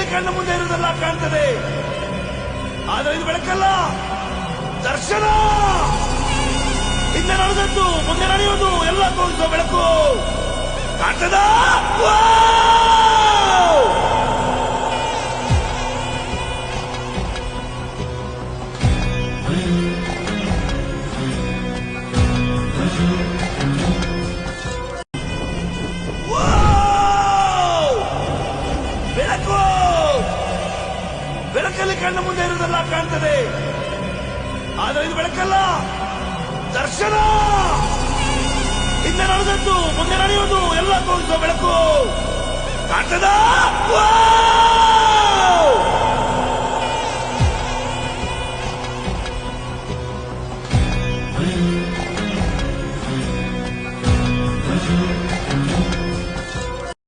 ಬೆಳಕಲ್ಲಿ ಕಣ್ಣ ಮುಂದೆ ಇರುವುದೆಲ್ಲ ಕಾಣ್ತದೆ, ಆದರೆ ಇದು ಬೆಳಕಲ್ಲ, ದರ್ಶನ. ಹಿಂದೆ ನಡೆದದ್ದು ಮುಂದೆ ನಡೆಯುವುದು ಎಲ್ಲ ತೋರಿಸುವ ಬೆಳಕು ಕಾಣ್ತದ. ಬೆಳಕು, ಬೆಳಕಲ್ಲಿ ಕಣ್ಣ ಮುಂದೆ ಇರುವುದೆಲ್ಲ ಕಾಣ್ತದೆ, ಆದರೆ ಇದು ಬೆಳಕಲ್ಲ, ದರ್ಶನ. ಹಿಂದೆ ನಡೆದದ್ದು ಮುಂದೆ ನಡೆಯುವುದು ಎಲ್ಲ ತೋರಿಸುವ ಬೆಳಕು ಕಾಣ್ತದ.